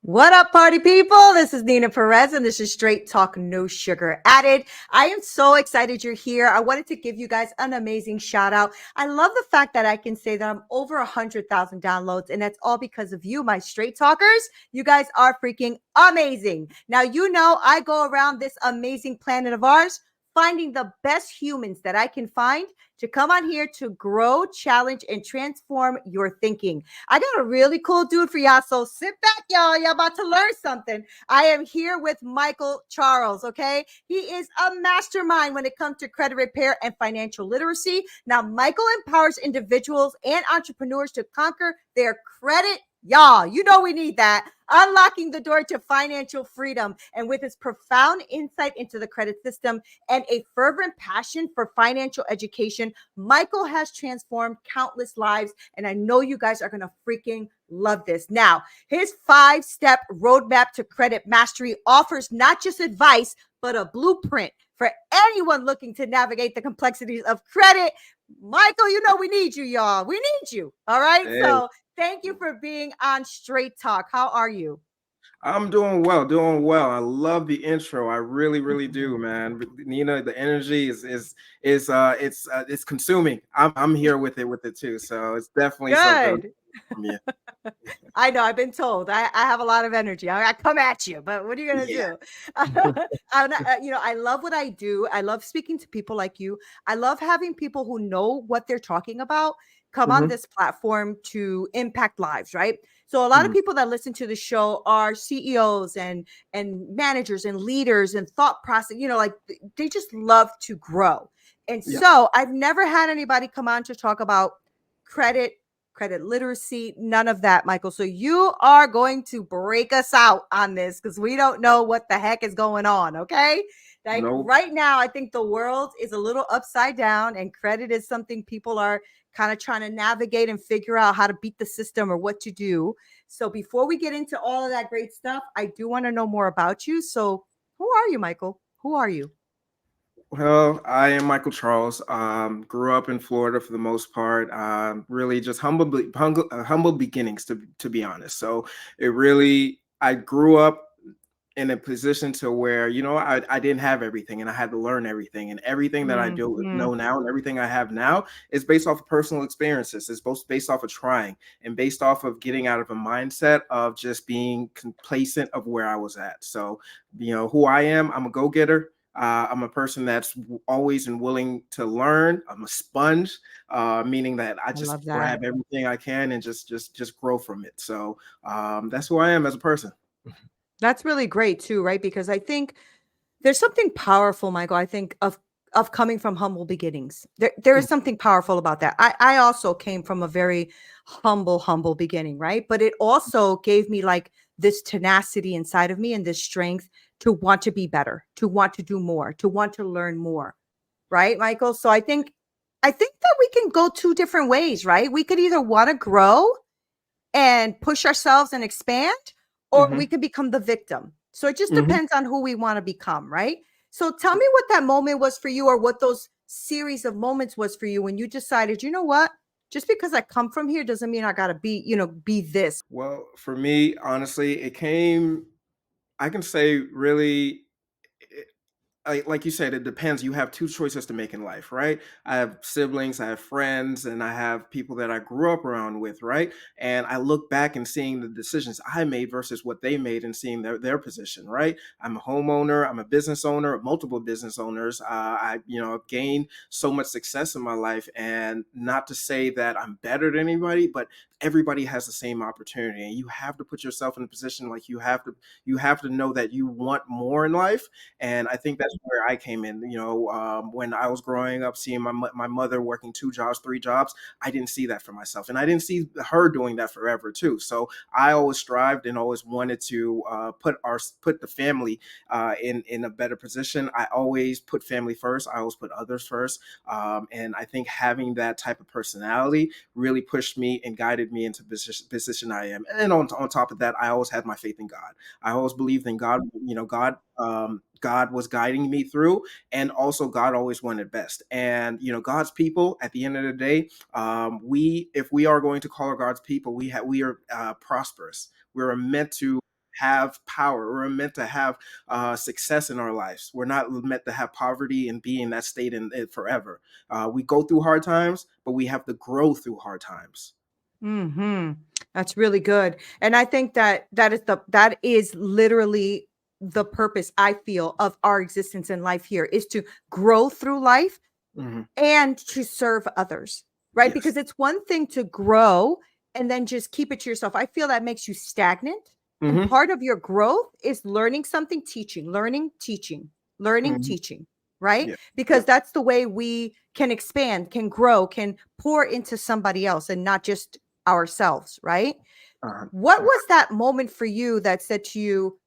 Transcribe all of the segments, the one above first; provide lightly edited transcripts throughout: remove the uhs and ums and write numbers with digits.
What up, party people? This is Nina Perez, and this is Straight Talk, No Sugar Added. I am so excited you're here. I wanted to give you guys an amazing shout out. I love the fact that I can say that I'm over 100,000 downloads, and that's all because of you, my Straight Talkers. You guys are freaking amazing. Now, you know, I go around this amazing planet of ours finding the best humans that I can find to come on here to grow, challenge, and transform your thinking. I got a really cool dude for y'all. So sit back, y'all. Y'all about to learn something. I am here with Michael Charles. Okay. He is a mastermind when it comes to credit repair and financial literacy. Now, Michael empowers individuals and entrepreneurs to conquer their credit. Y'all, you know we need that. Unlocking the door to financial freedom. And with his profound insight into the credit system and a fervent passion for financial education, Michael has transformed countless lives. And I know you guys are going to freaking love this. Now, his 5-step roadmap to credit mastery offers not just advice, but a blueprint for anyone looking to navigate the complexities of credit. Michael, you know we need you, y'all. We need you. All right. Hey, So thank you for being on Straight Talk. How are you? I'm doing well, doing well. I love the intro. I really, really do, man. Nina, the energy is it's consuming. I'm here with it too. So it's definitely something Good. from you. I know. I've been told. I have a lot of energy. I come at you, but what are you gonna Yeah. do? I love what I do. I love speaking to people like you. I love having people who know what they're talking about come on hmm this platform to impact lives, right? So a lot of hmm people that listen to the show are CEOs and managers and leaders and thought process. Like they just love to grow. And Yeah. so I've never had anybody come on to talk about credit credit literacy, none of that, Michael. So you are going to break us out on this because we don't know what the heck is going on. Okay. Like Nope. right now, I think the world is a little upside down, and credit is something people are kind of trying to navigate and figure out how to beat the system or what to do. So before we get into all of that great stuff, I do want to know more about you. So who are you, Michael? Who are you? Well, I am Michael Charles. Grew up in Florida for the most part. Really just humble beginnings to be honest. So I grew up in a position to where I didn't have everything and I had to learn everything, and everything that I do Mhm. know now and everything I have now is based off of personal experiences. It's both based off of trying and based off of getting out of a mindset of just being complacent of where I was at. So who I am, I'm a go-getter. I'm a person that's always and willing to learn. I'm a sponge, meaning that I I just love that. grab everything I can and just grow from it. So that's who I am as a person. That's really great too, right? Because I think there's something powerful, Michael. I think of coming from humble beginnings. There is something powerful about that. I also came from a very humble beginning, right? But it also gave me like this tenacity inside of me and this strength to want to be better, to want to do more, to want to learn more, right, Michael? So I think that we can go two different ways, right? We could either want to grow and push ourselves and expand, or we hmm could become the victim. So it just hmm depends on who we want to become, right? So tell me what that moment was for you, or what those series of moments was for you when you decided, you know what? Just because I come from here doesn't mean I gotta be this. Well, for me, honestly, it came, I can say really, like you said, it depends. You have two choices to make in life, right? I have siblings, I have friends, and I have people that I grew up around with, right? And I look back and seeing the decisions I made versus what they made and seeing their position, right? I'm a homeowner, I'm a business owner, multiple business owners. I've gained so much success in my life, and not to say that I'm better than anybody, but everybody has the same opportunity, and you have to put yourself in a position like you have to know that you want more in life. And I think that's where I came in. When I was growing up, seeing my mother working 2 jobs, 3 jobs, I didn't see that for myself, and I didn't see her doing that forever too. So I always strived and always wanted to put the family in a better position. I always put family first. I always put others first, and I think having that type of personality really pushed me and guided me into position I am. And on top of that, I always had my faith in God. I always believed in God. God was guiding me through, and also God always wanted best. And God's people. At the end of the day, if we are going to call our God's people, we are prosperous. We're meant to have power. We're meant to have success in our lives. We're not meant to have poverty and be in that state in it forever. We go through hard times, but we have to grow through hard times. Mhm. That's really good. And I think that that is literally the purpose I feel of our existence in life here is to grow through life Hmm. and to serve others, right? Yes. Because it's one thing to grow and then just keep it to yourself. I feel that makes you stagnant. And Hmm. part of your growth is learning something, teaching, learning, teaching, learning, Hmm. teaching, right? Yeah. Because Yep. that's the way we can expand, can grow, can pour into somebody else and not just ourselves, right? Uh, What was that moment for you that said to you,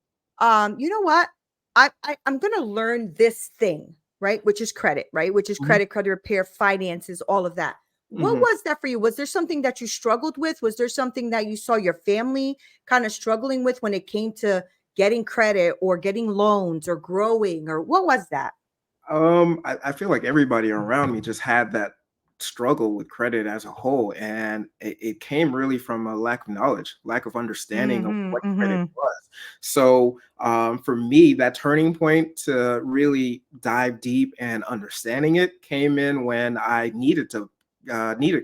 you know what? I'm gonna learn this thing, right? Which is credit, right? Which is mhm, credit repair, finances, all of that. What mhm. was that for you? Was there something that you struggled with? Was there something that you saw your family kind of struggling with when it came to getting credit or getting loans or growing, or what was that? I feel like everybody around me just had that struggle with credit as a whole, and it came really from a lack of knowledge, lack of understanding of Mhm, what credit mhm, was. So, for me, that turning point to really dive deep and understanding it came in when I needed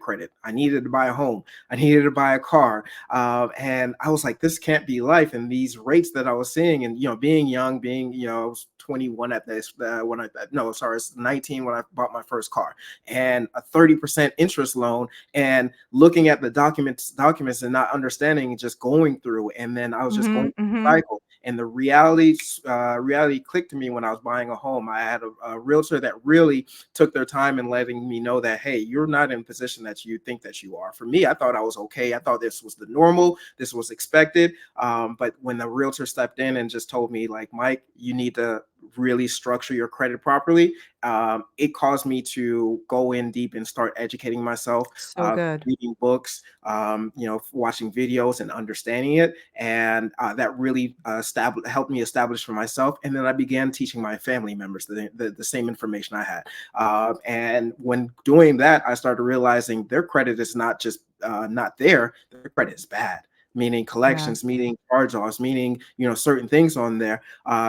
credit. I needed to buy a home. I needed to buy a car, and I was like, this can't be life. And these rates that I was seeing, and being young, being I was 21 at this when I no, sorry, it's 19 when I bought my first car, and a 30% interest loan, and looking at the documents and not understanding, and just going through, and then I was just going mhm, through the mhm, cycle. And the reality clicked to me when I was buying a home. I had a realtor that really took their time in letting me know that, hey, you're not in a position that you think that you are. For me, I thought I was okay. I thought this was the normal, this was expected. But when the realtor stepped in and just told me, like, Mike, you need to really structure your credit properly, it caused me to go in deep and start educating myself, so good. reading books, watching videos and understanding it. And that really helped me establish for myself. And then I began teaching my family members the same information I had. And when doing that, I started realizing their credit is not just not there, their credit is bad. Meaning Yeah. collections, meaning charge-offs, meaning certain things on there.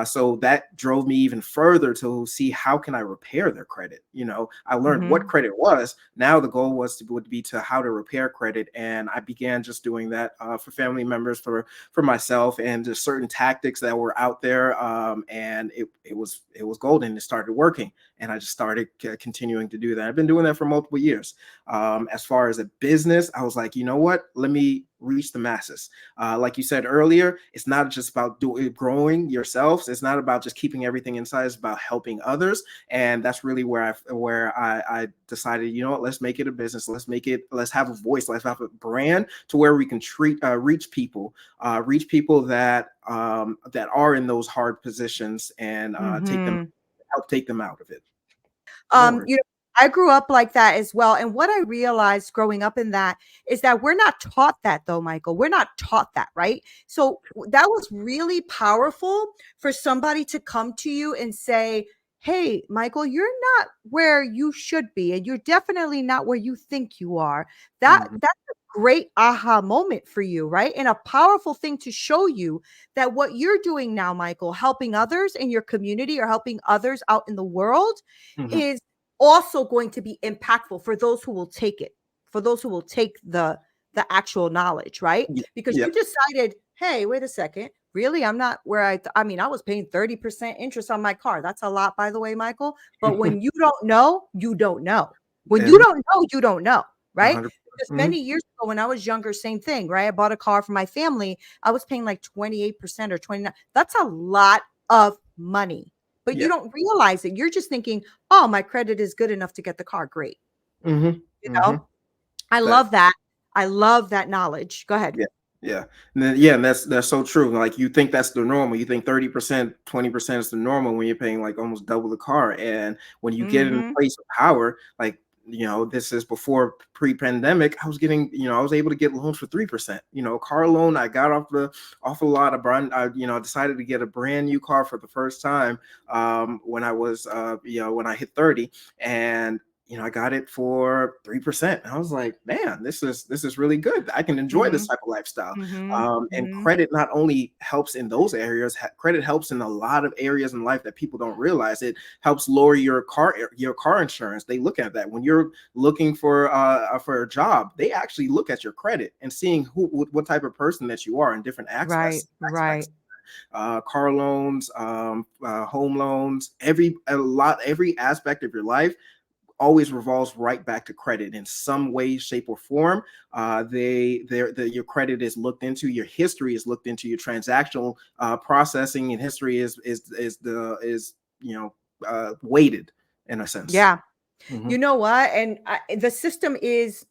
So that drove me even further to see how can I repair their credit. I learned what Mhm. credit was. Now the goal would be to how to repair credit, and I began just doing that for family members, for myself, and just certain tactics that were out there. And it was golden. It started working, and I just started continuing to do that. I've been doing that for multiple years. As far as a business, I was like, you know what? Let me reach the masses. Like you said earlier, it's not just about growing yourselves. It's not about just keeping everything inside. It's about helping others, and that's really where I decided, let's make it a business. Let's have a voice. Let's have a brand to where we can reach people that are in those hard positions, and Mhm. help take them out of it. No worries. You know, I grew up like that as well. And what I realized growing up in that is that we're not taught that though, Michael. We're not taught that, right? So that was really powerful for somebody to come to you and say, hey, Michael, you're not where you should be, and you're definitely not where you think you are. Mhm. That's a great aha moment for you, right? And a powerful thing to show you that what you're doing now, Michael, helping others in your community or helping others out in the world Mhm. is also going to be impactful for those who will take it, for those who will take the actual knowledge, right? Yeah. Because Yeah. you decided, hey, wait a second, really, I'm not where I mean, I was paying 30% interest on my car. That's a lot, by the way, Michael. But when you don't know, you don't know. When you And don't know, you don't know, right? 100%. Just Mhm. many years ago when I was younger, same thing, right? I bought a car for my family. I was paying like 28% or 29. That's a lot of money. But you Yeah. don't realize it. You're just thinking, oh, my credit is good enough to get the car. Great. Mhm. You know, Mhm. I That love that. I love that knowledge. Go ahead. Yeah, yeah. And that's so true. Like, you think that's the normal. You think 30%, 20% is the normal when you're paying like almost double the car. And when you get in a Mhm. place of power, like, this is before pre-pandemic, I was able to get loans for 3%. Car loan, I got off a lot of brand, I decided to get a brand new car for the first time when I was when I hit 30. And I got it for 3%. I was like, man, this is really good. I can enjoy this Mhm. type of lifestyle. Mhm. And Mhm. credit not only helps in those areas, credit helps in a lot of areas in life that people don't realize. It helps lower your car insurance. They look at that when you're looking for a job. They actually look at your credit and seeing what type of person that you are in different Right, aspects. right. Car loans, home loans, every aspect of your life always revolves right back to credit in some way, shape, or form. Your credit is looked into, your history is looked into, your transactional processing and history is weighted in a sense. Yeah. Hmm. You know what? And the system is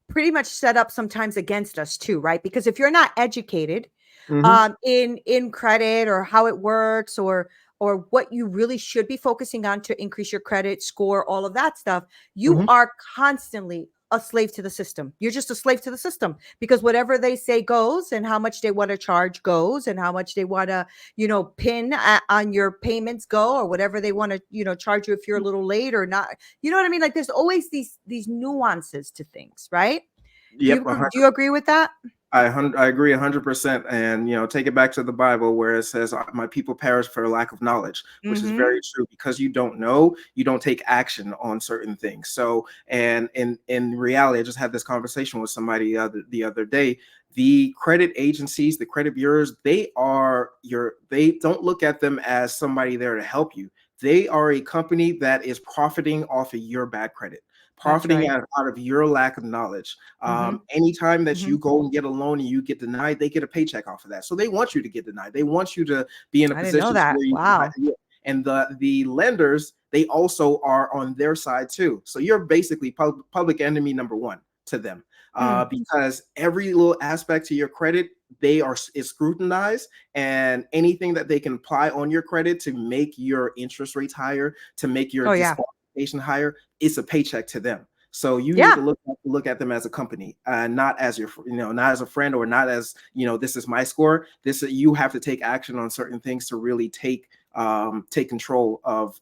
pretty much set up sometimes against us too, right? Because if you're not educated Hmm. in credit or how it works or what you really should be focusing on to increase your credit score, all of that stuff, you Hmm. are constantly a slave to the system. You're just a slave to the system because whatever they say goes, and how much they want to charge goes, and how much they want to, pin on your payments go, or whatever they want to, charge you if you're a little late or not. You know what I mean? Like there's always these nuances to things, right? Do Yep. you do you agree with that? I agree 100%. And, take it back to the Bible where it says, my people perish for lack of knowledge, which is Mm-hmm. very true. Because you don't know, you don't take action on certain things. So, and in reality, I just had this conversation with somebody the other day. The credit agencies, the credit bureaus, they don't look at them as somebody there to help you. They are a company that is profiting off of your bad credit, That's profiting right. out of your lack of knowledge. Mm-hmm. Anytime that Mm-hmm. you go and get a loan and you get denied, they get a paycheck off of that. So they want you to get denied. They want you to be in a I didn't know position to that. where you can. Wow. Yeah. And the lenders, they also are on their side too. So you're basically public enemy number one to them, Mm. because every little aspect to your credit is scrutinized, and anything that they can apply on your credit to make your interest rates higher, to make your Oh yeah. disqualification higher, it's a paycheck to them. So you need Yeah. to look at them as a company, not as not as a friend, or not as, this is my score. You have to take action on certain things to really take control of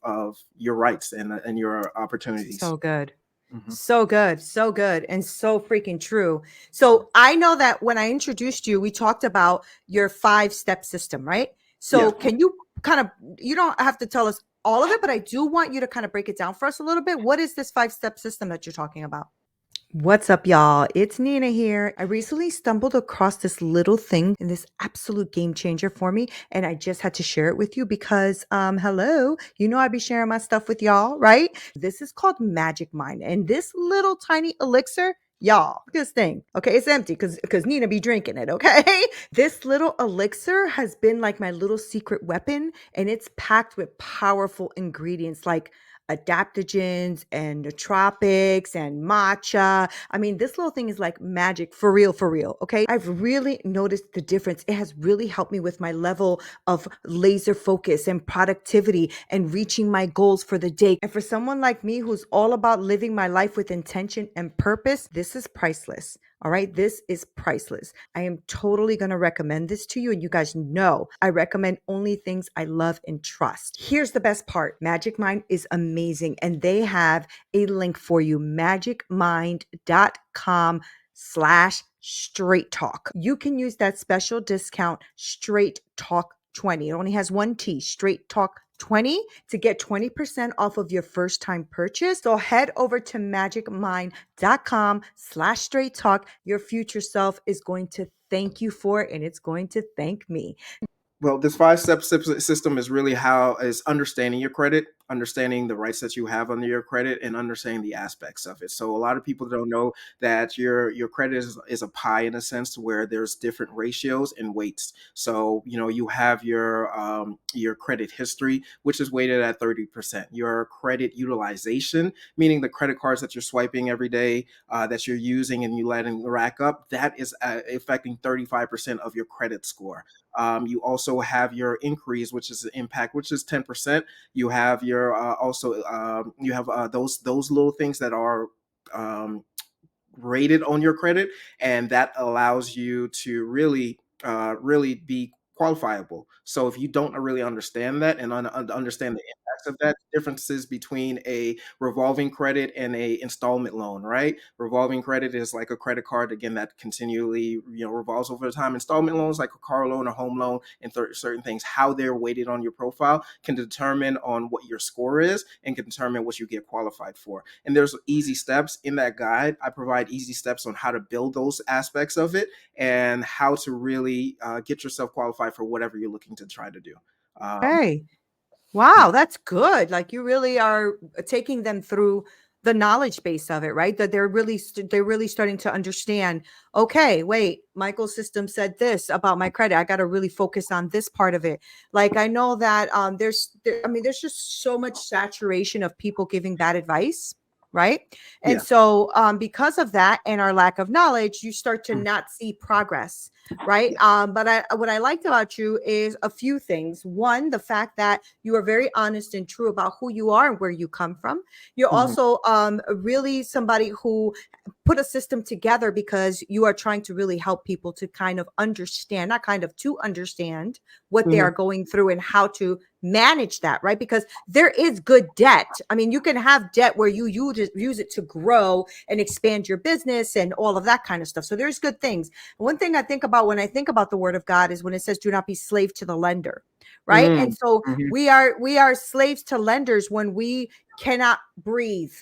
your rights and your opportunities. So good. Hmm. So good. So good. And so freaking true. So I know that when I introduced you, we talked about your 5-step system, right? Yeah. So can you kind of, you don't have to tell us all of it, but I do want you to kind of break it down for us a little bit. What is this 5-step system that you're talking about? What's up, y'all? It's Nina here. I recently stumbled across this little thing and this absolute game changer for me, and I just had to share it with you because, hello, I be sharing my stuff with y'all, right? This is called Magic Mind, and this little tiny elixir, y'all, this thing, okay, it's empty because Nina be drinking it, okay? This little elixir has been like my little secret weapon, and it's packed with powerful ingredients like adaptogens and nootropics and matcha. I mean, this little thing is like magic for real, for real. Okay. I've really noticed the difference. It has really helped me with my level of laser focus and productivity and reaching my goals for the day. And for someone like me who's all about living my life with intention and purpose, this is priceless. All right. This is priceless. I am totally going to recommend this to you. And you guys know I recommend only things I love and trust. Here's the best part. Magic Mind is amazing. And they have a link for you, magicmind.com/straight talk. You can use that special discount straight talk 20. It only has one T, straight talk 20 to get 20% off of your first time purchase. So head over to magicmind.com/straight talk. Your future self is going to thank you for it, and it's going to thank me. Well, this five-step system is really how is understanding your credit, understanding the rights that you have under your credit, and understanding the aspects of it. So a lot of people don't know that your credit is a pie, in a sense, to where there's different ratios and weights. So you have your credit history, which is weighted at 30%. Your credit utilization, meaning the credit cards that you're swiping every day, that you're using and you letting rack up, that is affecting 35% of your credit score. You also have your increase, which is impact, which is 10%. You have your also you have those little things that are um, rated on your credit, and that allows you to really be qualifiable. So if you don't really understand that and understand the aspects of that, differences between a revolving credit and a installment loan, right? Revolving credit is like a credit card, again, that continually, revolves over time. Installment loans, like a car loan, a home loan, and certain things, how they're weighted on your profile can determine on what your score is and can determine what you get qualified for. And there's easy steps in that guide. I provide easy steps on how to build those aspects of it and how to really get yourself qualified for whatever you're looking to try to do. Um, Hey. Wow, yeah, that's good. Like you really are taking them through the knowledge base of it, right? That they're really starting to understand, okay, wait, Michael's system said this about my credit. I got to really focus on this part of it. Like I know that I mean there's just so much saturation of people giving bad advice, right? And yeah, so because of that and our lack of knowledge, you start to mm, not see progress, right? yeah, But what I liked about you is a few things. One, the fact that you are very honest and true about who you are and where you come from. You're mhm, also really somebody who put a system together because you are trying to really help people to kind of understand, not kind of to understand what they are mhm, going through and how to manage that, right? Because there is good debt. I mean, you can have debt where you use it to grow and expand your business and all of that kind of stuff. So there's good things. One thing I think about when I think about the word of God is when it says, do not be slave to the lender, right? And mm, so mhm, we are slaves to lenders when we cannot breathe,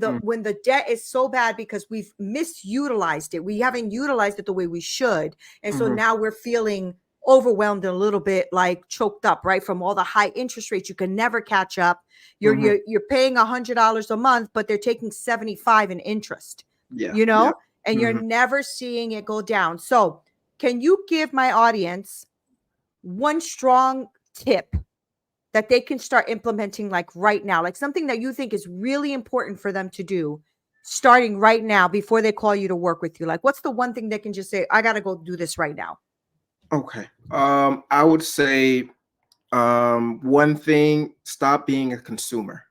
mm, when the debt is so bad because we've misutilized it. We haven't utilized it the way we should. And so mhm, now we're feeling overwhelmed and a little bit like choked up, right? From all the high interest rates, you can never catch up. You're mhm. you're you're paying $100 a month, but they're taking 75 in interest, Yeah, you yeah. know, and you're Mhm. never seeing it go down. So, can you give my audience one strong tip that they can start implementing like right now, like something that you think is really important for them to do starting right now before they call you to work with you? Like, what's the one thing they can just say, I got to go do this right now? Okay. I would say one thing: stop being a consumer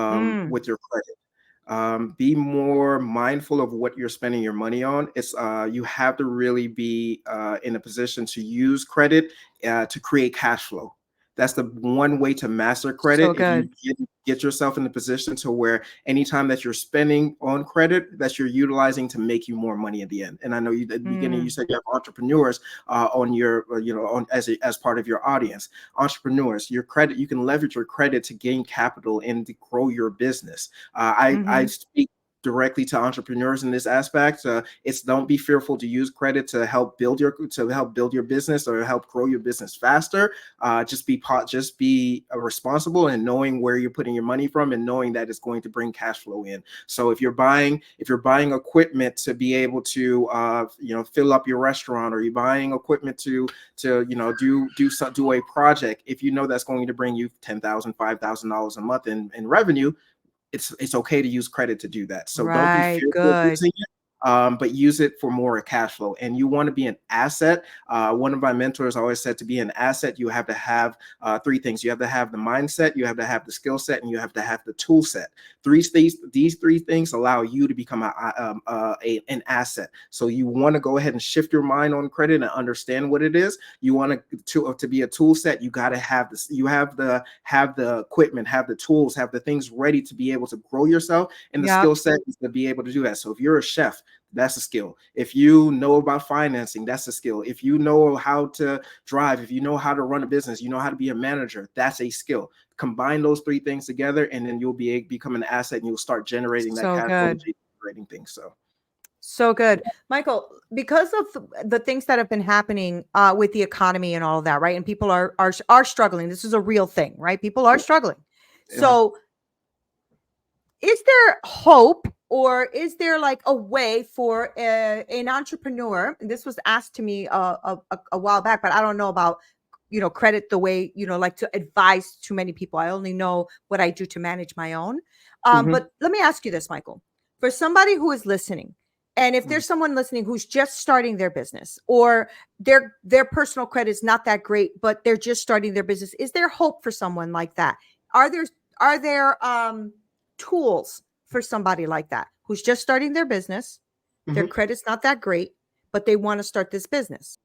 Mm, with your credit. Be more mindful of what you're spending your money on. It's You have to really be in a position to use credit to create cash flow. That's the one way to master credit. so If you good. get yourself in the position to where anytime that you're spending on credit, that you're utilizing to make you more money at the end. And I know you at the beginning you Mm, said you have entrepreneurs on your on as part of your audience. Entrepreneurs, your credit, you can leverage your credit to gain capital and to grow your business. I mm-hmm. speak directly to entrepreneurs in this aspect. It's don't be fearful to use credit to help build your business or help grow your business faster. Just be responsible and knowing where you're putting your money from and knowing that it's going to bring cash flow in. So if you're buying equipment to be able to fill up your restaurant, or you're buying equipment to do a project, if you know that's going to bring you $10,000, $5,000 a month in revenue, it's okay to use credit to do that. So don't be Right. fearful of Good. using it, but use it for more cash flow. And you want to be an asset. One of my mentors always said to be an asset, you have to have three things. You have to have the mindset, you have to have the skill set, and you have to have the tool set. These three things allow you to become an asset. So you want to go ahead and shift your mind on credit and understand what it is. You want to be a tool set. You got to have this. You have the equipment, have the tools, have the things ready to be able to grow yourself. And the skill Yep. set is to be able to do that. So if you're a chef, that's a skill. If you know about financing, that's a skill. If you know how to drive, if you know how to run a business, you know how to be a manager, that's a skill. Combine those three things together, and then you'll become an asset, and you'll start generating that So cash flow, good. generating things. So So good. Michael, because of the things that have been happening with the economy and all of that, right? And people are struggling. This is a real thing, right? People are yeah, struggling. yeah. So is there hope, or is there like a way for an entrepreneur? And this was asked to me a while back, but I don't know about credit the way like to advise too many people. I only know what I do to manage my own. Mm-hmm. But let me ask you this, Michael, for somebody who is listening, and if Mm-hmm. there's someone listening who's just starting their business, or their personal credit is not that great, but they're just starting their business, is there hope for someone like that? Are there tools for somebody like that who's just starting their business? Their Mm-hmm. credit's not that great, but they want to start this business.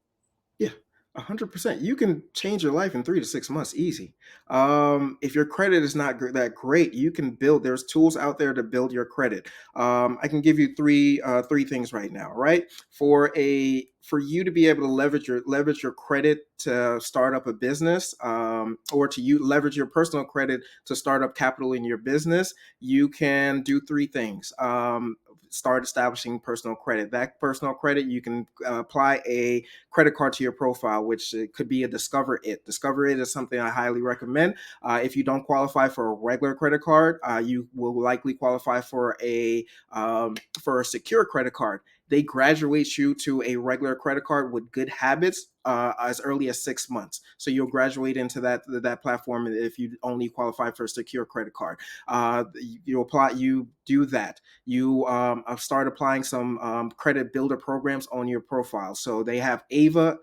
Yeah. 100%. You can change your life in 3 to 6 months, easy. If your credit is not that great, you can build. There's tools out there to build your credit. I can give you three things right now. Right, for you to be able to leverage your credit to start up a business, or to you leverage your personal credit to start up capital in your business, you can do three things. Start establishing personal credit. That personal credit, you can apply a credit card to your profile, which it could be a Discover It. Discover It is something I highly recommend. If you don't qualify for a regular credit card, you will likely qualify for a secure credit card. They graduate you to a regular credit card with good habits as early as 6 months. So you'll graduate into that platform if you only qualify for a secure credit card. You do that. You start applying some credit builder programs on your profile. So they have meetava.com.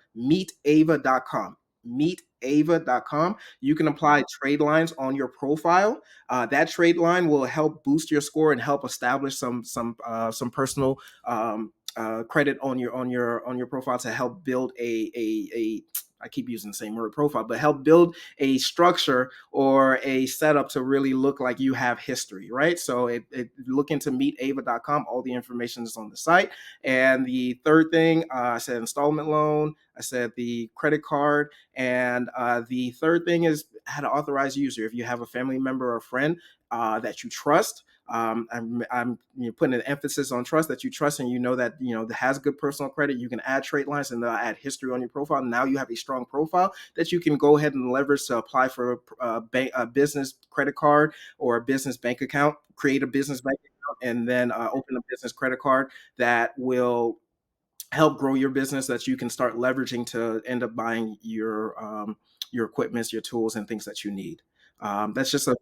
Meetava.com. You can apply trade lines on your profile. That trade line will help boost your score and help establish some personal credit on your profile to help build a I keep using the same word profile, but help build a structure or a setup to really look like you have history, right? So look into meetava.com. All the information is on the site. And the third thing, I said installment loan, I said the credit card, and the third thing is how to authorize user. If you have a family member or friend that you trust, I'm putting an emphasis on trust, that you trust and that that has good personal credit. You can add trade lines and they'll add history on your profile. Now you have a strong profile that you can go ahead and leverage to apply for a business credit card or a business bank account. Create a business bank account and then open a business credit card that will help grow your business, that you can start leveraging to end up buying your equipments, your tools, and things that you need. That's just a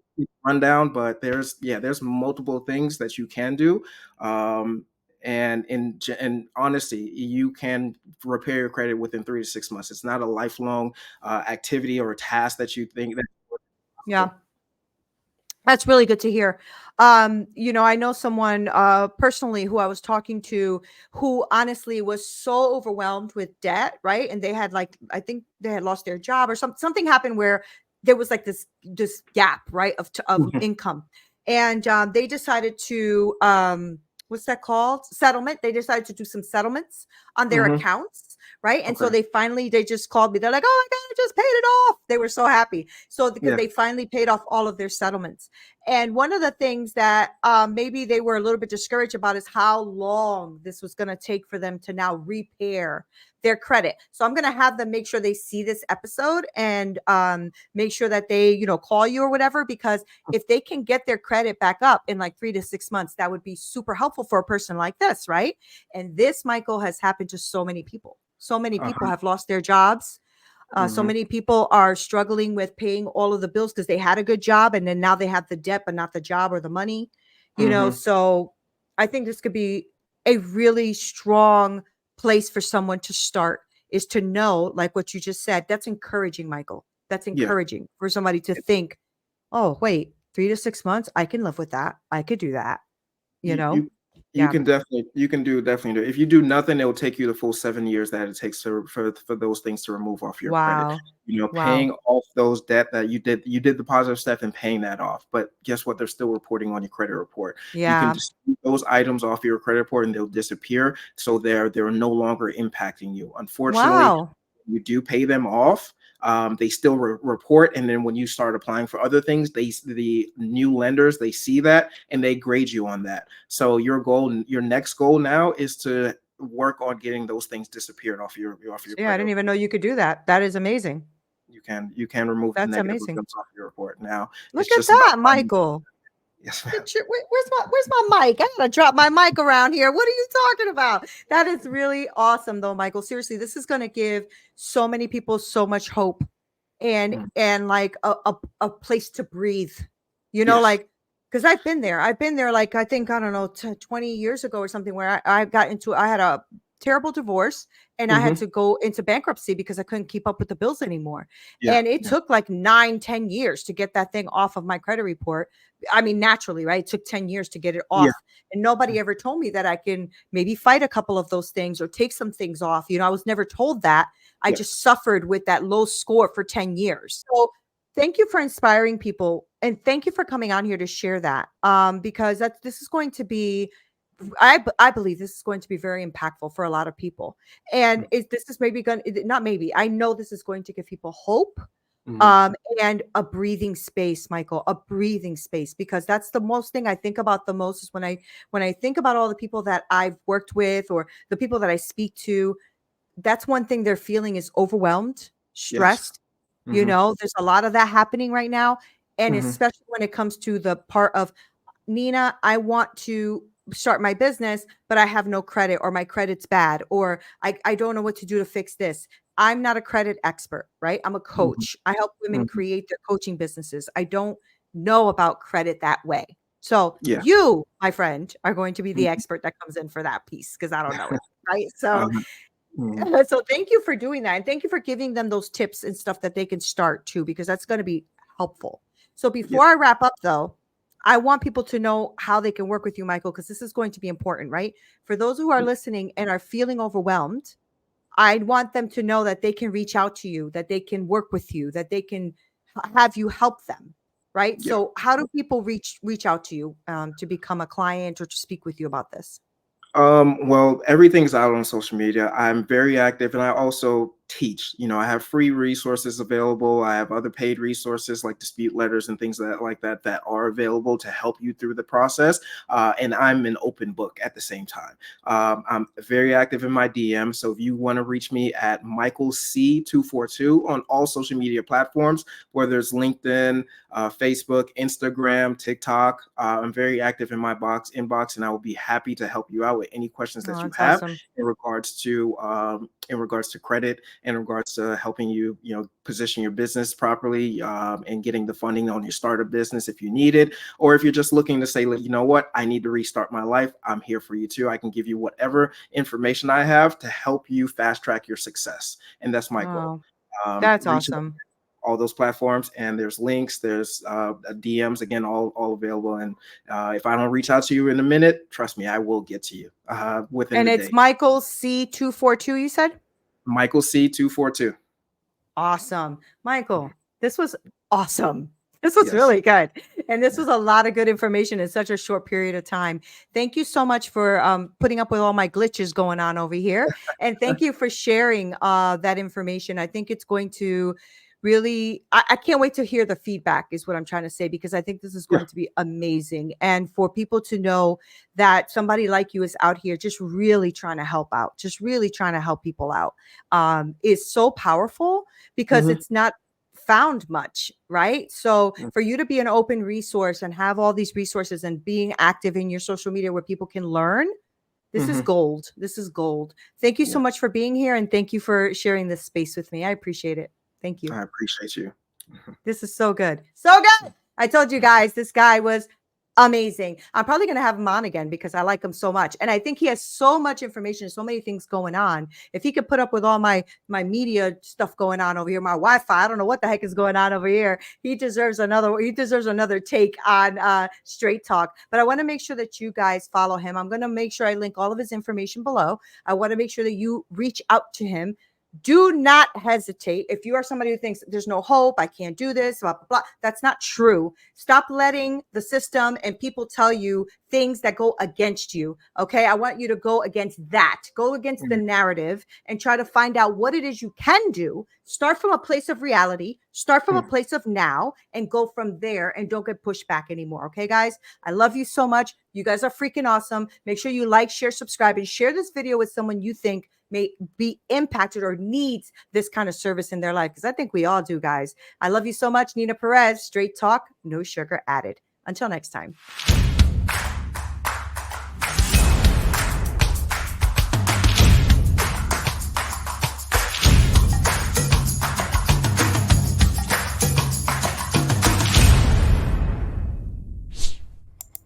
rundown, but there's multiple things that you can do. And in honesty, you can repair your credit within 3 to 6 months. It's not a lifelong activity or a task that you think that. Yeah. That's really good to hear. I know someone personally who I was talking to who honestly was so overwhelmed with debt, right? And they had I think they had lost their job or something happened where there was like this gap, right, of Mhm. income. And they decided to what's that called? Settlement. They decided to do some settlements on their Mhm. accounts, right? And so Okay. they just called me. They're like, "Oh my God, I just paid it off." They were so happy. So because Yeah. they finally paid off all of their settlements. And one of the things that maybe they were a little bit discouraged about is how long this was going to take for them to now repair their credit. So I'm going to have them make sure they see this episode and make sure that they, call you or whatever, because if they can get their credit back up in like 3 to 6 months, that would be super helpful for a person like this, right? And this, Michael, has happened to so many people. So many people Uh-huh. have lost their jobs. So Mhm. many people are struggling with paying all of the bills because they had a good job and then now they have the debt, but not the job or the money, Mhm. So I think this could be a really strong place for someone to start, is to know, like what you just said. That's encouraging, Michael. That's Yeah. encouraging for somebody to think, oh, wait, 3 to 6 months. I can live with that. I could do that, you You know? you you Yeah. can definitely do. If you do nothing, it will take you the full 7 years that it takes for those things to remove off your credit. Wow. Paying Wow. off those debt that you did the positive step and paying that off. But guess what? They're still reporting on your credit report. You can Yeah. dispute those items off your credit report and they'll disappear. So they're no longer impacting you. Unfortunately, Wow. you do pay them off. They still report, and then when you start applying for other things, the new lenders, they see that and they grade you on that. So your next goal now is to work on getting those things disappeared off your Yeah. I credit didn't even know report. you could do that. That is amazing. You can remove the That's negative amazing. items off your report. Now it's Look at just about that, finding. Michael. Yes, Look ma'am. at where's my mic? I gotta drop my mic around here. What are you talking about? That is really awesome, though, Michael. Seriously, this is gonna give so many people so much hope and Mm. like a place to breathe. Yes. Like because I've been there. Like I think I don't know 20 years ago or something where I got into I had a terrible divorce and I had Hmm. to go into bankruptcy because I couldn't keep up with the bills anymore. Yeah. And it Yeah. took like 9, 10 years to get that thing off of my credit report. I mean, naturally, right? It took 10 years to get it Yeah. off. And nobody ever told me that I can maybe fight a couple of those things or take some things off. I was never told that. I Yes. just suffered with that low score for 10 years. So thank you for inspiring people. And thank you for coming on here to share that. Because this is going to be I believe this is going to be very impactful for a lot of people. And this is maybe going to, not maybe, I know this is going to give people hope, Hmm. and a breathing space, Michael, a breathing space, because that's the most thing I think about the most is when I think about all the people that I've worked with or the people that I speak to, that's one thing they're feeling is overwhelmed, Yes. stressed. Hmm. There's a lot of that happening right now. And Hmm. especially when it comes to the part of Nina, I want to start my business, but I have no credit or my credit's bad or I don't know what to do to fix this. I'm not a credit expert, right? I'm a Hmm. coach. I help women Hmm. create their coaching businesses. I don't know about credit that way. So Yeah. you, my friend, are going to be the Mhm. expert that comes in for that piece because I don't know it, right? So Uh-huh. Mhm. so thank you for doing that. And thank you for giving them those tips and stuff that they can start too, because that's going to be helpful. So Yeah. before I wrap up though, I want people to know how they can work with you, Michael, because this is going to be important, right? For those who are listening and are feeling overwhelmed, I want them to know that they can reach out to you, that they can work with you, that they can have you help them, right? Yeah. So how do people reach out to you to become a client or to speak with you about this? Well, everything's out on social media. I'm very active and I also teach. I have free resources available. I have other paid resources like dispute letters and things that are available to help you through the process. And I'm an open book at the same time. I'm very active in my DM. So if you want to reach me at Michael C242 on all social media platforms, whether it's LinkedIn, Facebook, Instagram, TikTok. I'm very active in my inbox, and I will be happy to help you out with any questions Oh, that you that's have awesome. in regards to credit, in regards to helping you, position your business properly, and getting the funding on your startup business if you need it, or if you're just looking to say, you know what, I need to restart my life. I'm here for you too. I can give you whatever information I have to help you fast track your success, and that's my goal. Oh, that's Reach awesome. all those platforms, and there's links, there's DMs, again, all available. And if I don't reach out to you in a minute, trust me, I will get to you within And the it's day. Michael C242, you said? Michael C242. Awesome. Michael, this was awesome. This was Yes. really good. And this Yeah. was a lot of good information in such a short period of time. Thank you so much for putting up with all my glitches going on over here. And thank you for sharing that information. I think it's going to really, I can't wait to hear the feedback, is what I'm trying to say, because I think this is Yeah. going to be amazing. And for people to know that somebody like you is out here just really trying to help out, just really trying to help people out, is so powerful because Hmm. it's not found much, right? So for you to be an open resource and have all these resources and being active in your social media where people can learn, this is Hmm. gold. This is gold. Thank you so Yeah. much for being here and thank you for sharing this space with me. I appreciate it. Thank you. I appreciate you. This is so good. So good. I told you guys this guy was amazing. I'm probably going to have him on again because I like him so much. And I think he has so much information, so many things going on. If he could put up with all my media stuff going on over here, my Wi-Fi, I don't know what the heck is going on over here. He deserves another take on Straight Talk. But I want to make sure that you guys follow him. I'm going to make sure I link all of his information below. I want to make sure that you reach out to him. Do not hesitate. If you are somebody who thinks there's no hope, I can't do this, blah, blah, blah, that's not true. Stop letting the system and people tell you things that go against you. Okay. I want you to go against that, go against the Mhm. narrative and try to find out what it is you can do. Start from a place of reality, start from a place of now, and go from there and don't get pushed back anymore. Okay, guys, I love you so much. You guys are freaking awesome. Make sure you like, share, subscribe, and share this video with someone you think may be impacted or needs this kind of service in their life, because I think we all do, guys. I love you so much. Nina Perez, Straight Talk, no sugar added. Until next time.